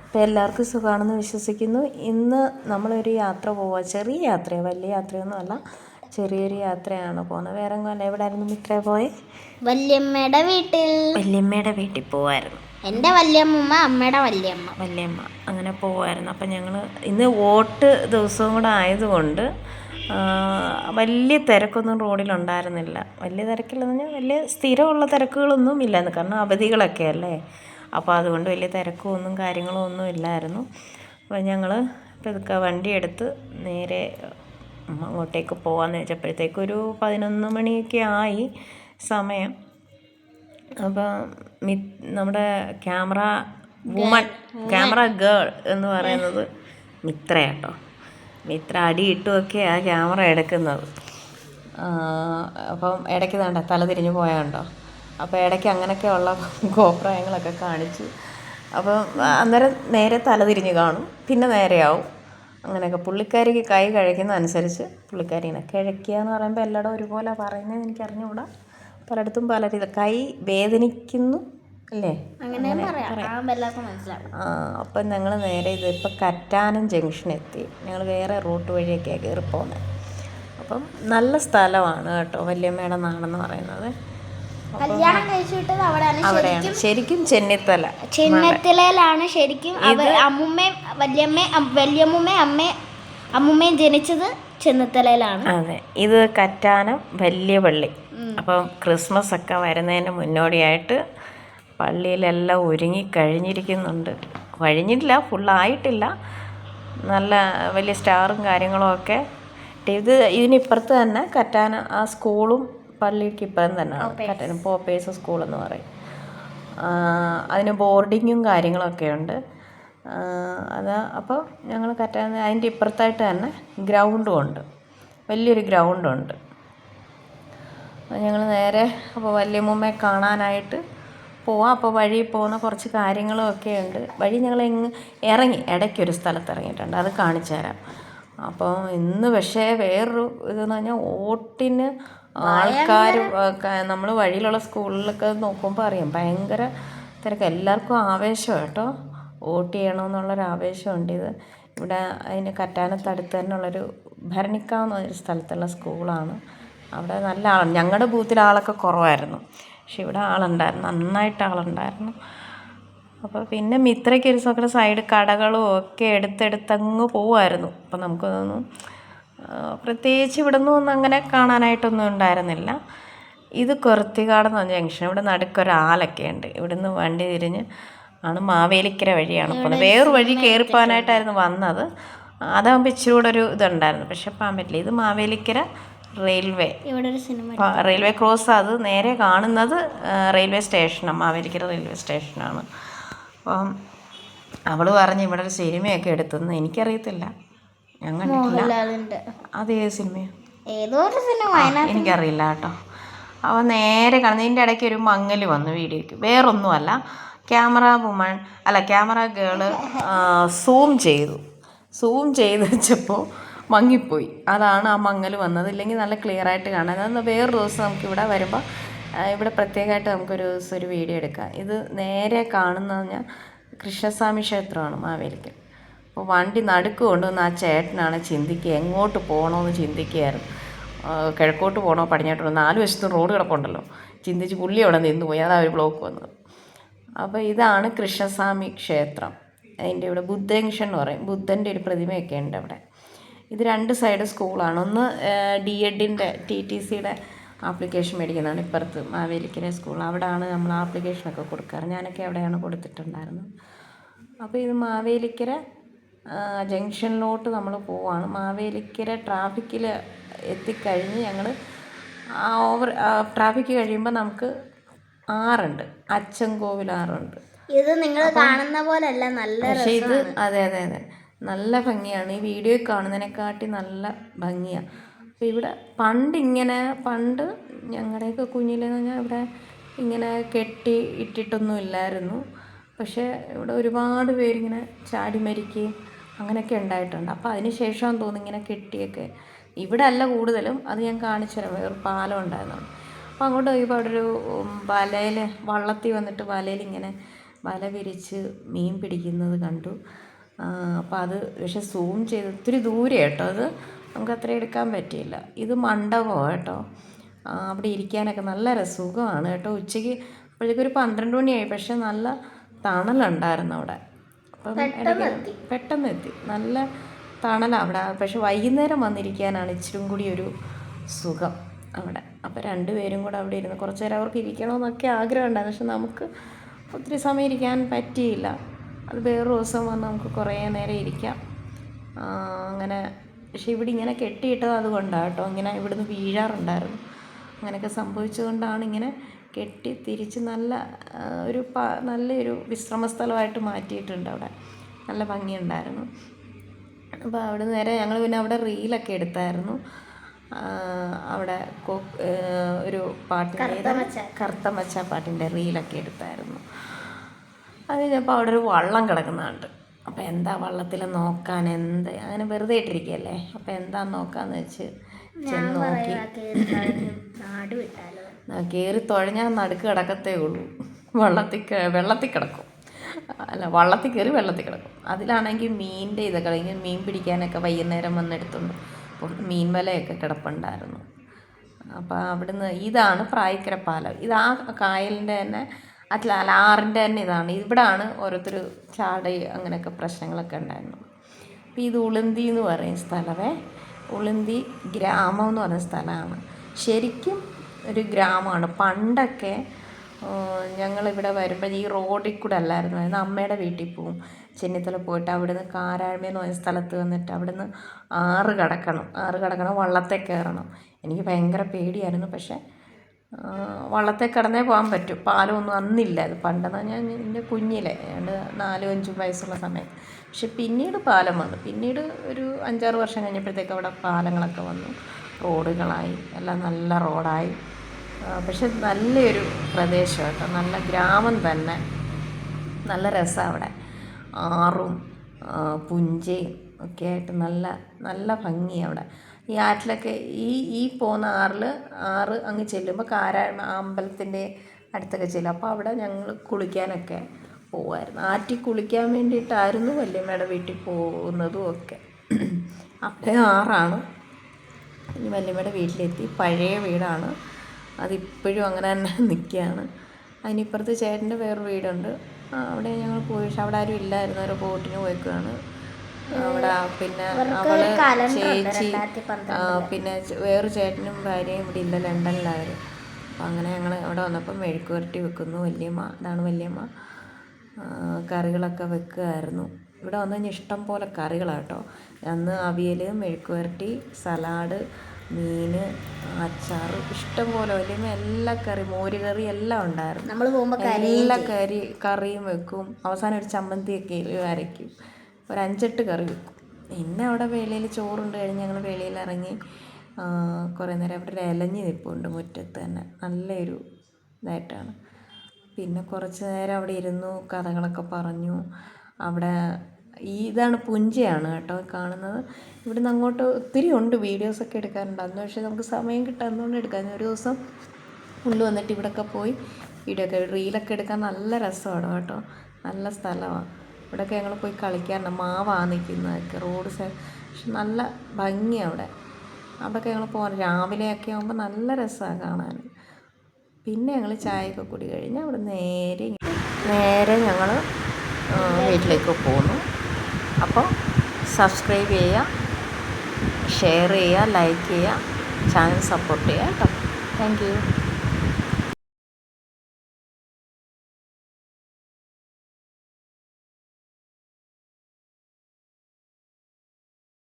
അപ്പോൾ എല്ലാവർക്കും സുഖമാണെന്ന് വിശ്വസിക്കുന്നു. ഇന്ന് നമ്മളൊരു യാത്ര പോവുക. ചെറിയ യാത്രയാണ്, വലിയ യാത്രയൊന്നും അല്ല, ചെറിയൊരു യാത്രയാണ് പോകുന്നത്. വേറെ എങ്ങും എവിടെ ആയിരുന്നു മിത്രേ പോയെ? വല്യമ്മയുടെ വീട്ടിൽ. വല്യമ്മയുടെ വീട്ടിൽ പോവായിരുന്നു. എൻ്റെ വല്യമ്മ, അമ്മയുടെ വല്യമ്മ അങ്ങനെ പോവായിരുന്നു. അപ്പം ഞങ്ങൾ ഇന്ന് വോട്ട് ദിവസവും കൂടെ ആയതുകൊണ്ട് വലിയ തിരക്കൊന്നും റോഡിലുണ്ടായിരുന്നില്ല. വലിയ തിരക്കില്ലെന്ന് പറഞ്ഞാൽ വലിയ സ്ഥിരമുള്ള തിരക്കുകളൊന്നും ഇല്ലായിരുന്നു, കാരണം അവധികളൊക്കെ അല്ലേ. അപ്പോൾ അതുകൊണ്ട് വലിയ തിരക്കും ഒന്നും കാര്യങ്ങളും ഒന്നും ഇല്ലായിരുന്നു. അപ്പോൾ ഞങ്ങൾ പതുക്കെ വണ്ടിയെടുത്ത് നേരെ അങ്ങോട്ടേക്ക് പോകാമെന്ന് വെച്ചപ്പോഴത്തേക്കൊരു 11 മണിയൊക്കെ ആയി സമയം. അപ്പോൾ നമ്മുടെ ക്യാമറ ഗേൾ എന്ന് പറയുന്നത് മിത്രയാട്ടോ. മിത്ര അടിയിട്ടുമൊക്കെയാണ് ക്യാമറ എടുക്കുന്നത്. അപ്പം ഇടയ്ക്ക് വേണ്ട തല തിരിഞ്ഞ് പോയാണ്ടോ. അപ്പോൾ ഇടയ്ക്ക് അങ്ങനെയൊക്കെയുള്ള കോപ്രായങ്ങളൊക്കെ കാണിച്ചു. അപ്പം അന്നേരം നേരെ തല തിരിഞ്ഞ് കാണും, പിന്നെ നേരെയാവും. അങ്ങനെയൊക്കെ പുള്ളിക്കാരിക്ക് കൈ കഴിക്കുന്ന അനുസരിച്ച് പുള്ളിക്കാരിനെ കിഴക്കുക എന്ന് പറയുമ്പോൾ എല്ലായിടും ഒരുപോലെ പറയുന്നത് എനിക്കറിഞ്ഞുകൂടാ. പലയിടത്തും പല രീതി കൈ വേദനിക്കുന്നു അല്ലേ, അങ്ങനെ അപ്പം ഞങ്ങൾ നേരെ ഇതിപ്പോൾ കറ്റാനം ജംഗ്ഷൻ എത്തി. ഞങ്ങൾ വേറെ റൂട്ട് വഴിയൊക്കെയാണ് കയറി പോകുന്നത്. അപ്പം നല്ല സ്ഥലമാണ് കേട്ടോ വല്യമ്മയുടെ നാടെന്ന് പറയുന്നത്. കല്യാണം കഴിച്ചുവിട്ടത് അവിടെയാണ് ശരിക്കും ചെന്നിത്തലയിലാണ് ശരിക്കും. അമ്മുമ്മയും അമ്മുമ്മയും ജനിച്ചത് ചെന്നിത്തലയിലാണ്. അതെ, ഇത് കറ്റാനം വലിയ പള്ളി. അപ്പം ക്രിസ്മസ് ഒക്കെ വരുന്നതിന് മുന്നോടിയായിട്ട് പള്ളിയിലെല്ലാം കഴിഞ്ഞിരിക്കുന്നുണ്ട്. കഴിഞ്ഞിട്ടില്ല, ഫുള്ളായിട്ടില്ല. നല്ല വലിയ സ്റ്റാറും കാര്യങ്ങളും ഒക്കെ. ഇതിനിപ്പുറത്ത് തന്നെ കറ്റാനം ആ സ്കൂളും പള്ളിക്ക് ഇപ്പുറം തന്നെയാണ് കറ്റാനം പോപ്പേഴ്സ് സ്കൂളെന്ന് പറയും. അതിന് ബോർഡിങ്ങും കാര്യങ്ങളൊക്കെ ഉണ്ട്. അപ്പോൾ ഞങ്ങൾ കറ്റാനം അതിൻ്റെ ഇപ്പുറത്തായിട്ട് തന്നെ ഗ്രൗണ്ടും ഉണ്ട്, വലിയൊരു ഗ്രൗണ്ടുണ്ട്. ഞങ്ങൾ നേരെ അപ്പോൾ വല്യമ്മൂമ്മയെ കാണാനായിട്ട് പോവാം. അപ്പോൾ വഴി പോകുന്ന കുറച്ച് കാര്യങ്ങളും ഒക്കെ ഉണ്ട്. വഴി ഞങ്ങൾ ഇറങ്ങി ഇടയ്ക്കൊരു സ്ഥലത്ത് ഇറങ്ങിയിട്ടുണ്ട്, അത് കാണിച്ചു തരാം. അപ്പോൾ ഇന്ന് പക്ഷേ വേറൊരു ഇതെന്ന് പറഞ്ഞാൽ വോട്ടിന് ആൾക്കാർ നമ്മൾ വഴിയിലുള്ള സ്കൂളിലൊക്കെ നോക്കുമ്പോൾ അറിയാം ഭയങ്കര തിരക്ക്. എല്ലാവർക്കും ആവേശം കേട്ടോ, വോട്ട് ചെയ്യണമെന്നുള്ളൊരു ആവേശമുണ്ട്. ഇവിടെ അതിന് കറ്റാനത്തടുത്ത് തന്നെ ഉള്ളൊരു ഭരണിക്കാവ് എന്നൊരു സ്ഥലത്തുള്ള സ്കൂളാണ്. അവിടെ നല്ല ആളാണ്. ഞങ്ങളുടെ ബൂത്തിൽ ആളൊക്കെ കുറവായിരുന്നു, പക്ഷെ ഇവിടെ ആളുണ്ടായിരുന്നു, നന്നായിട്ട് ആളുണ്ടായിരുന്നു. അപ്പോൾ പിന്നെ മിത്രയ്ക്ക് ഒരു സൈഡ് സൈഡ് കടകളും ഒക്കെ എടുത്തങ്ങ് പോവുമായിരുന്നു. അപ്പോൾ നമുക്ക് തോന്നും പ്രത്യേകിച്ച് ഇവിടെ നിന്നൊന്നും അങ്ങനെ കാണാനായിട്ടൊന്നും ഉണ്ടായിരുന്നില്ല. ഇത് കൊർത്തിക്കാടെന്ന് പറഞ്ഞ ജംഗ്ഷൻ. ഇവിടെ നടുക്കൊരാലൊക്കെ ഉണ്ട്. ഇവിടുന്ന് വണ്ടി തിരിഞ്ഞ് ആണ് മാവേലിക്കര വഴിയാണ് പോകുന്നത്. വേറൊരു വഴി കയറിപ്പോകാനായിട്ടായിരുന്നു വന്നത്. അതാകുമ്പോൾ ഇച്ചിരി കൂടെ ഒരു ഇതുണ്ടായിരുന്നു, പക്ഷെ പോകാൻ പറ്റില്ല. ഇത് മാവേലിക്കര റെയിൽവേ ക്രോസ്. അത് നേരെ കാണുന്നത് റെയിൽവേ സ്റ്റേഷനാണ്, മാവേലിക്കര റെയിൽവേ സ്റ്റേഷനാണ്. അപ്പം അവൾ പറഞ്ഞ് ഇവിടെ ഒരു സിനിമയൊക്കെ എടുത്തെന്ന്. എനിക്കറിയത്തില്ല, ഞാൻ കണ്ടിട്ടില്ല. അത് ഏത് സിനിമയാണ് എനിക്കറിയില്ല കേട്ടോ. അപ്പോൾ നേരെ കാണുന്നതിൻ്റെ ഇടയ്ക്ക് ഒരു മങ്ങൽ വന്നു വീഡിയോയ്ക്ക്. വേറൊന്നുമല്ല, ക്യാമറ ഗേള് സൂം ചെയ്ത് വെച്ചപ്പോൾ മങ്ങിപ്പോയി. അതാണ് ആ മങ്ങൽ വന്നത്. ഇല്ലെങ്കിൽ നല്ല ക്ലിയർ ആയിട്ട് കാണാം. അതൊന്ന് വേറൊരു ദിവസം നമുക്കിവിടെ വരുമ്പോൾ ഇവിടെ പ്രത്യേകമായിട്ട് നമുക്കൊരു ദിവസം ഒരു വീഡിയോ എടുക്കാം. ഇത് നേരെ കാണുന്നത് പറഞ്ഞാൽ കൃഷ്ണസ്വാമി ക്ഷേത്രമാണ് മാവേലിക്കൽ. അപ്പോൾ വണ്ടി നടുക്ക് കൊണ്ടുവന്ന് ആ ചേട്ടനാണ് ചിന്തിക്കുക എങ്ങോട്ട് പോകണമെന്ന് ചിന്തിക്കുകയായിരുന്നു. കിഴക്കോട്ട് പോകണോ പടിഞ്ഞാട്ട് പോകണോ, 4 വശത്തും റോഡ് കിടപ്പുണ്ടല്ലോ. ചിന്തിച്ച് പുള്ളി അവിടെ നിന്ന് പോയി, അതാണ് ഒരു ബ്ലോക്ക് വന്നത്. അപ്പോൾ ഇതാണ് കൃഷ്ണസ്വാമി ക്ഷേത്രം. അതിൻ്റെ ഇവിടെ ബുദ്ധജംഗ്ഷൻ എന്ന് പറയും, ബുദ്ധൻ്റെ ഒരു പ്രതിമയൊക്കെ ഉണ്ട് അവിടെ. ഇത് 2 സൈഡ് സ്കൂളാണ്. ഒന്ന് DEDൻ്റെ TTCയുടെ ആപ്ലിക്കേഷൻ മേടിക്കുന്നതാണ് ഇപ്പുറത്ത് മാവേലിക്കര സ്കൂൾ. അവിടെയാണ് നമ്മൾ ആപ്ലിക്കേഷനൊക്കെ കൊടുക്കാറ്. ഞാനൊക്കെ അവിടെയാണ് കൊടുത്തിട്ടുണ്ടായിരുന്നത്. അപ്പോൾ ഇത് മാവേലിക്കര ജംഗ്ഷനിലോട്ട് നമ്മൾ പോവാണ്. മാവേലിക്കര ട്രാഫിക്കിൽ എത്തിക്കഴിഞ്ഞ് ഞങ്ങൾ ട്രാഫിക്ക് കഴിയുമ്പോൾ നമുക്ക് ആറുണ്ട്, അച്ചൻകോവിൽ ആറുണ്ട്. ഇത് നിങ്ങൾ കാണുന്ന പോലെയല്ല, നല്ല പക്ഷേ ഇത് അതെ നല്ല ഭംഗിയാണ്. ഈ വീഡിയോയിൽ കാണുന്നതിനെക്കാട്ടി നല്ല ഭംഗിയാണ്. അപ്പോൾ ഇവിടെ പണ്ട് ഞങ്ങളുടെയൊക്കെ കുഞ്ഞിലെന്ന് പറഞ്ഞാൽ ഇവിടെ ഇങ്ങനെ കെട്ടി ഇട്ടിട്ടൊന്നും ഇല്ലായിരുന്നു. പക്ഷേ ഇവിടെ ഒരുപാട് പേരിങ്ങനെ ചാടി മരിക്കുകയും അങ്ങനെയൊക്കെ ഉണ്ടായിട്ടുണ്ട്. അപ്പോൾ അതിന് ശേഷം തോന്നുന്നു ഇങ്ങനെ കെട്ടിയൊക്കെ. ഇവിടെ അല്ല കൂടുതലും, അത് ഞാൻ കാണിച്ചു തരാം. വേറെ പാലം ഉണ്ടായിരുന്നു. അപ്പോൾ അങ്ങോട്ട് പോയപ്പോൾ അവിടെ ഒരു വള്ളത്തിൽ വന്നിട്ട് വലയിൽ ഇങ്ങനെ വല വിരിച്ച് മീൻ പിടിക്കുന്നത് കണ്ടു. അപ്പോൾ അത് പക്ഷെ സൂം ചെയ്ത് ഒത്തിരി ദൂരെ കേട്ടോ, അത് നമുക്ക് അത്ര എടുക്കാൻ പറ്റിയില്ല. ഇത് മണ്ഡപമാണ് കേട്ടോ. അവിടെ ഇരിക്കാനൊക്കെ നല്ല സുഖമാണ് കേട്ടോ. ഉച്ചയ്ക്ക് അപ്പോഴേക്കൊരു 12 മണിയായി, പക്ഷെ നല്ല തണലുണ്ടായിരുന്നു അവിടെ. അപ്പം ഇടയ്ക്ക് പെട്ടെന്ന് എത്തി, നല്ല തണലാണ് അവിടെ. പക്ഷെ വൈകുന്നേരം വന്നിരിക്കാനാണ് ഇച്ചിരി കൂടി ഒരു സുഖം അവിടെ. അപ്പോൾ 2 പേരും കൂടെ അവിടെ ഇരുന്ന് കുറച്ച് നേരം അവർക്ക് ഇരിക്കണമെന്നൊക്കെ ആഗ്രഹം ഉണ്ടായിരുന്നു, പക്ഷെ നമുക്ക് ഒത്തിരി സമയം ഇരിക്കാൻ പറ്റിയില്ല. അത് വേറൊരു ദിവസം വന്ന് നമുക്ക് കുറേ നേരം ഇരിക്കാം അങ്ങനെ. പക്ഷേ ഇവിടെ ഇങ്ങനെ കെട്ടിയിട്ടത് അതുകൊണ്ടാണ് കേട്ടോ, ഇങ്ങനെ ഇവിടുന്ന് വീഴാറുണ്ടായിരുന്നു. അങ്ങനെയൊക്കെ സംഭവിച്ചതുകൊണ്ടാണ് ഇങ്ങനെ കെട്ടി തിരിച്ച് നല്ലൊരു വിശ്രമ സ്ഥലമായിട്ട് മാറ്റിയിട്ടുണ്ട് അവിടെ. നല്ല ഭംഗിയുണ്ടായിരുന്നു. അപ്പോൾ അവിടെ നേരെ ഞങ്ങൾ പിന്നെ അവിടെ റീലൊക്കെ എടുത്തായിരുന്നു. അവിടെ ഒരു പാട്ടിൻ്റെ കറുത്തമച്ച പാട്ടിൻ്റെ റീലൊക്കെ എടുത്തായിരുന്നു. അത് കഴിഞ്ഞപ്പോൾ അവിടെ ഒരു വള്ളം കിടക്കുന്നുണ്ട്. അപ്പോൾ എന്താ വള്ളത്തിൽ നോക്കാൻ, അങ്ങനെ വെറുതെ ഇട്ടിരിക്കുകയല്ലേ, അപ്പോൾ എന്താന്ന് നോക്കാമെന്ന് വെച്ച് ചെന്ന് നോക്കി. കയറി തുഴഞ്ഞാൽ നടുക്ക് കിടക്കത്തേ ഉള്ളൂ, വെള്ളത്തിൽ കിടക്കും. അല്ല, വള്ളത്തിൽ കയറി വെള്ളത്തിൽ കിടക്കും. അതിലാണെങ്കിൽ മീനിൻ്റെ ഇതൊക്കെ ഇങ്ങനെ മീൻ പിടിക്കാനൊക്കെ വൈകുന്നേരം വന്നെടുത്തുണ്ട് മീൻ വലയൊക്കെ കിടപ്പുണ്ടായിരുന്നു. അപ്പോൾ അവിടുന്ന് ഇതാണ് പ്രായിക്കര പാലം. ഇത് ആ കായലിൻ്റെ തന്നെ ആറിൻ്റെ തന്നെ ഇതാണ്. ഇവിടാണ് ഓരോരുത്തർ ചാടി അങ്ങനെയൊക്കെ പ്രശ്നങ്ങളൊക്കെ ഉണ്ടായിരുന്നു. അപ്പോൾ ഇത് ഉളുന്തി എന്ന് പറയുന്ന സ്ഥലമേ, ഉളുന്തി ഗ്രാമം എന്ന് പറയുന്ന സ്ഥലമാണ്. ശരിക്കും ഒരു ഗ്രാമമാണ്. പണ്ടൊക്കെ ഞങ്ങളിവിടെ വരുമ്പോൾ ഈ റോഡിൽ കൂടെ അല്ലായിരുന്നു വരുന്നത്. അമ്മയുടെ വീട്ടിൽ പോവും, ചെന്നിത്തല പോയിട്ട് അവിടുന്ന് കാരാഴ്മയെന്ന് പറയുന്ന സ്ഥലത്ത് വന്നിട്ട് അവിടുന്ന് ആറ് കടക്കണം, വള്ളത്തെ കയറണം. എനിക്ക് ഭയങ്കര പേടിയായിരുന്നു, പക്ഷേ വള്ളത്തെ കടന്നേ പോകാൻ പറ്റും. പാലമൊന്നും അന്നില്ല. അത് പണ്ടെന്ന് പറഞ്ഞാൽ എൻ്റെ കുഞ്ഞിലെ 4-5 വയസ്സുള്ള സമയത്ത്. പക്ഷെ പിന്നീട് പാലം വന്നു. പിന്നീട് ഒരു 5-6 വർഷം കഴിഞ്ഞപ്പോഴത്തേക്ക് അവിടെ പാലങ്ങളൊക്കെ വന്നു, റോഡുകളായി, എല്ലാം നല്ല റോഡായി. പക്ഷെ നല്ലൊരു പ്രദേശം കേട്ടോ, നല്ല ഗ്രാമം തന്നെ. നല്ല രസമാണ് അവിടെ. ആറും പുഞ്ചയും ഒക്കെ ആയിട്ട് നല്ല ഭംഗിയാണ് അവിടെ. ഈ ആറ്റിലൊക്കെ ഈ പോകുന്ന ആറ് അങ്ങ് ചെല്ലുമ്പോൾ കാരാഴ്മ അമ്പലത്തിൻ്റെ അടുത്തൊക്കെ ചെല്ലും. അപ്പോൾ അവിടെ ഞങ്ങൾ കുളിക്കാനൊക്കെ പോകുമായിരുന്നു. ആറ്റിൽ കുളിക്കാൻ വേണ്ടിയിട്ടായിരുന്നു വല്യമ്മയുടെ വീട്ടിൽ പോകുന്നതും ഒക്കെ. അപ്പോൾ ആറാണ്. ഇനി വല്യമ്മയുടെ വീട്ടിലെത്തി. പഴയ വീടാണ്, അതിപ്പോഴും അങ്ങനെ തന്നെ നിൽക്കുകയാണ്. അതിനിപ്പുറത്ത് ചേട്ടൻ്റെ വേറൊരു വീടുണ്ട്, അവിടെ ഞങ്ങൾ പോയി. പക്ഷെ അവിടെ ആരും ഇല്ലായിരുന്നു, ഒരു ബോട്ടിന് പോയിക്കുകയാണ് അവിടെ. പിന്നെ അവൾ ചേച്ചി പിന്നെ വേറൊരു ചേട്ടനും ഭാര്യയും ഇവിടെ ഇല്ല, ലണ്ടനിലായിരുന്നു. അപ്പം അങ്ങനെ ഞങ്ങൾ അവിടെ വന്നപ്പോൾ മെഴുക്ക് പുരട്ടി വെക്കുന്നു വല്യമ്മ. ഇതാണ് വല്യമ്മ. കറികളൊക്കെ വെക്കുമായിരുന്നു. ഇവിടെ വന്നു കഴിഞ്ഞാൽ ഇഷ്ടം പോലെ കറികളാണ് കേട്ടോ. അന്ന് അവിയൽ, മെഴുക്ക് പുരട്ടി, സലാഡ്, മീൻ, അച്ചാർ, ഇഷ്ടം പോലെ വല്യമ്മ എല്ലാ കറി, മോര് കറി എല്ലാം ഉണ്ടായിരുന്നു. നമ്മൾ പോകുമ്പോൾ എല്ലാ കറിയും വെക്കും. അവസാനം ഒരു ചമ്മന്തിയൊക്കെ അരയ്ക്കും, ഒരു 5-8 കറി വെക്കും. പിന്നെ അവിടെ വേളയിൽ ചോറുണ്ട് കഴിഞ്ഞ് ഞങ്ങൾ വെളിയിൽ ഇറങ്ങി കുറേ നേരം അവിടെ ഇലഞ്ഞി നിൽപ്പുണ്ട് മുറ്റത്ത് തന്നെ, നല്ലൊരു ഇതായിട്ടാണ്. പിന്നെ കുറച്ച് നേരം അവിടെ ഇരുന്നു, കഥകളൊക്കെ പറഞ്ഞു. അവിടെ ഇതാണ് പുഞ്ചയാണ് കേട്ടോ കാണുന്നത്. ഇവിടുന്ന് അങ്ങോട്ട് ഒത്തിരി ഉണ്ട്, വീഡിയോസൊക്കെ എടുക്കാറുണ്ട്. അന്ന് പക്ഷേ നമുക്ക് സമയം കിട്ടാത്തതുകൊണ്ട് എടുക്കാൻ. ഒരു ദിവസം ഉള്ളു വന്നിട്ട് ഇവിടെയൊക്കെ പോയി റീലൊക്കെ എടുക്കാൻ നല്ല രസമാണ് കേട്ടോ, നല്ല സ്ഥലമാണ്. ഇവിടെയൊക്കെ ഞങ്ങൾ പോയി കളിക്കാറുണ്ട്. മാവാണ് നിൽക്കുന്നതൊക്കെ റോഡ് സൈഡ്, പക്ഷെ നല്ല ഭംഗിയാണ് അവിടെ. അവിടെയൊക്കെ ഞങ്ങൾ പോകാൻ രാവിലെയൊക്കെ ആകുമ്പോൾ നല്ല രസമാണ് കാണാൻ. പിന്നെ ഞങ്ങൾ ചായയൊക്കെ കുടി കഴിഞ്ഞ് അവിടെ നേരെ ഞങ്ങൾ വീട്ടിലേക്ക് പോന്നു. അപ്പോൾ സബ്സ്ക്രൈബ് ചെയ്യുക, ഷെയർ ചെയ്യുക, ലൈക്ക് ചെയ്യുക, ചാനൽ സപ്പോർട്ട് ചെയ്യുക കേട്ടോ. Thank you.